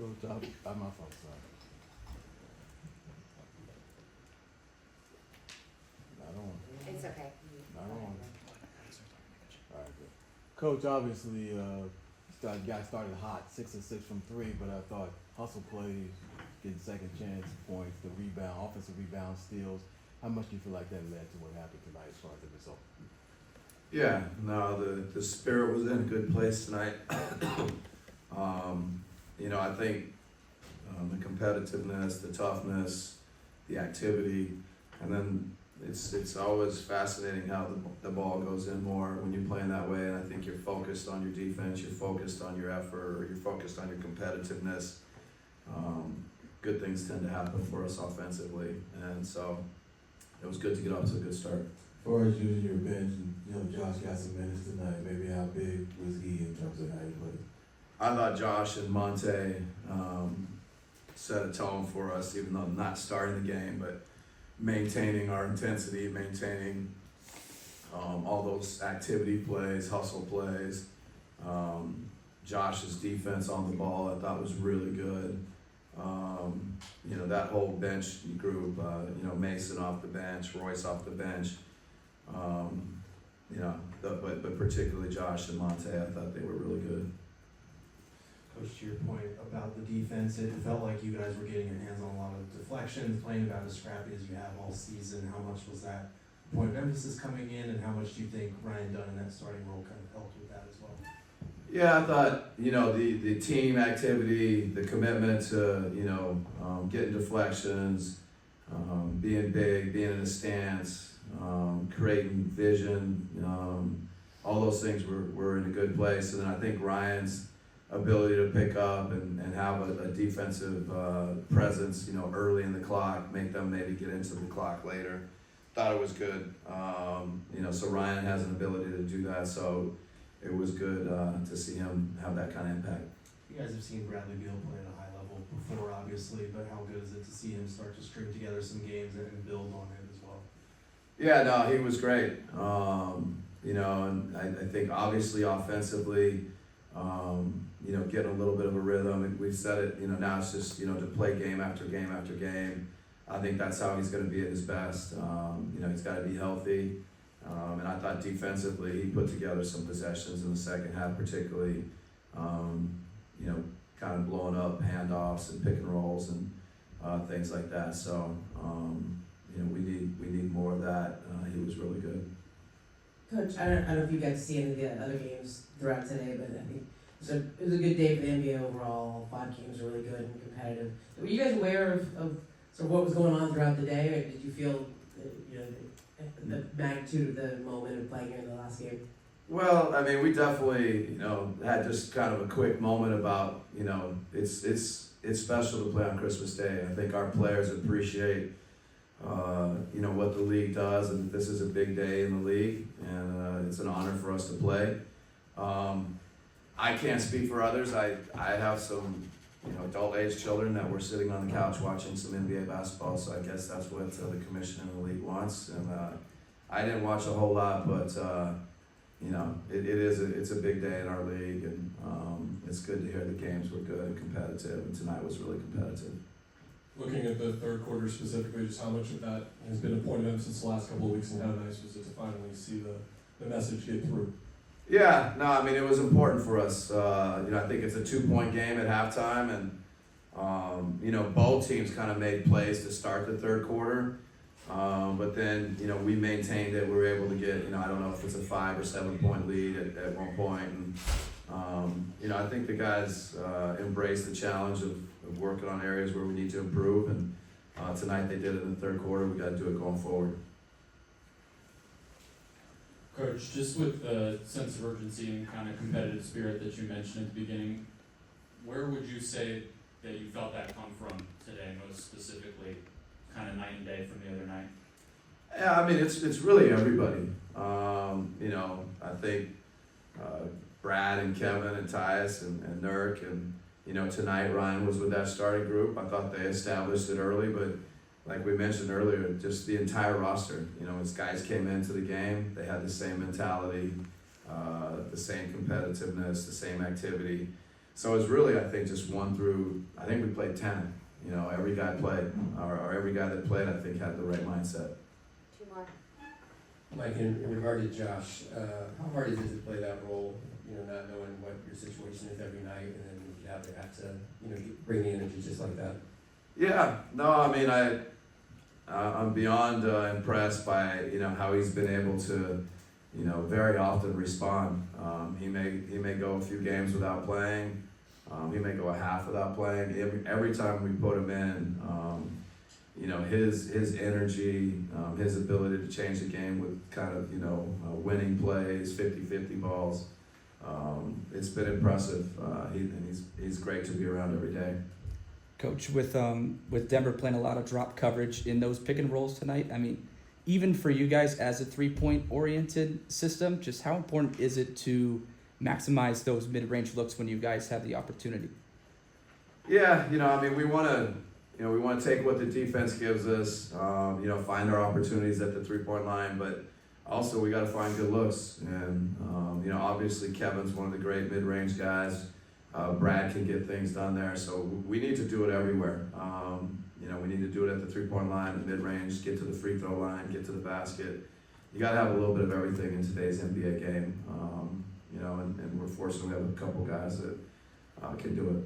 Coach, I'm my fault, sorry. Not on. It's okay. Not on. All right, good. Coach, obviously, got started hot, 6 of 6 from 3, but I thought hustle plays, getting second chance points, the rebound, offensive rebound steals. How much do you feel like that led to what happened tonight as far as the result? Yeah, no, the spirit was in a good place tonight. I think the competitiveness, the toughness, the activity, and then it's always fascinating how the ball goes in more when you're playing that way. And I think you're focused on your defense, you're focused on your effort, or you're focused on your competitiveness. Good things tend to happen for us offensively, and so it was good to get off to a good start. As far as using your bench, Josh got some minutes tonight. Maybe how big was he in terms of how he played? I thought Josh and Monte set a tone for us, even though not starting the game, but maintaining our intensity, maintaining all those activity plays, hustle plays. Josh's defense on the ball I thought was really good. That whole bench group, Mason off the bench, Royce off the bench, but particularly Josh and Monte, I thought they were really good. Coach, to your point about the defense, it felt like you guys were getting your hands on a lot of deflections, playing about as scrappy as you have all season. How much was that point of emphasis coming in, and how much do you think Ryan Dunn in that starting role kind of helped with that as well? Yeah, I thought, the team activity, the commitment to, getting deflections, being big, being in a stance, creating vision, all those things were in a good place. And then I think Ryan's ability to pick up and have a defensive presence, early in the clock, make them maybe get into the clock later. Thought it was good. So Ryan has an ability to do that. So it was good to see him have that kind of impact. You guys have seen Bradley Beal play at a high level before, obviously, but how good is it to see him start to string together some games and build on it as well? Yeah, no, he was great. And I think obviously offensively, getting a little bit of a rhythm. We've said it, now it's just, to play game after game after game. I think that's how he's going to be at his best. He's got to be healthy. And I thought defensively, he put together some possessions in the second half, particularly, kind of blowing up handoffs and pick and rolls and things like that. So, we need more of that. He was really good. Coach, I don't know if you got to see any of the other games throughout today, but I think it was a good day for the NBA overall. 5 games were really good and competitive. Were you guys aware of sort of what was going on throughout the day, or did you feel the magnitude of the moment of playing here in the last game? Well, I mean, we definitely, had just kind of a quick moment about, it's special to play on Christmas Day. I think our players appreciate, what the league does, and this is a big day in the league, and it's an honor for us to play. I can't speak for others. I have some, adult age children that were sitting on the couch watching some NBA basketball, so I guess that's what the commission and the league wants. And I didn't watch a whole lot, but it's a big day in our league, and it's good to hear the games were good and competitive, and tonight was really competitive. Looking at the third quarter specifically, just how much of that has been a point of emphasis the last couple of weeks, and how nice was it to finally see the message get through? Yeah, no, I mean, it was important for us. I think it's a 2-point game at halftime, and, both teams kind of made plays to start the third quarter. But then, we maintained it. We were able to get, I don't know if it's a 5 or 7 point lead at one point. And, I think the guys embraced the challenge of working on areas where we need to improve. And tonight they did it in the third quarter. We got to do it going forward. Coach, just with the sense of urgency and kind of competitive spirit that you mentioned at the beginning, where would you say that you felt that come from today, most specifically, kind of night and day from the other night? Yeah, I mean, it's really everybody. I think Brad and Kevin and Tyus and Nurk and, tonight Ryan was with that starting group. I thought they established it early, but like we mentioned earlier, just the entire roster, as guys came into the game, they had the same mentality, the same competitiveness, the same activity. So it's really, I think, just 1 through, I think we played 10. You know, every guy played, or every guy that played, I think, had the right mindset. Two more. Mike, in regard to Josh, how hard is it to play that role, you know, not knowing what your situation is every night, and then you have to you know, bring the energy just like that? Yeah, no, I mean, I'm beyond impressed by, you know, how he's been able to, you know, very often respond. He may go a few games without playing. He may go a half without playing. Every time we put him in, you know, his energy, his ability to change the game with kind of, you know, winning plays, 50-50 balls. It's been impressive. He's great to be around every day. Coach, with Denver playing a lot of drop coverage in those pick and rolls tonight, I mean, even for you guys as a 3-point oriented system, just how important is it to maximize those mid-range looks when you guys have the opportunity? Yeah, you know, I mean, we want to take what the defense gives us, you know, find our opportunities at the 3-point line, but also we got to find good looks. And, you know, obviously Kevin's one of the great mid-range guys. Brad can get things done there, so we need to do it everywhere. You know, we need to do it at the 3-point line, the mid-range, get to the free throw line, get to the basket. You got to have a little bit of everything in today's NBA game. You know, and we're fortunate we have a couple guys that can do it.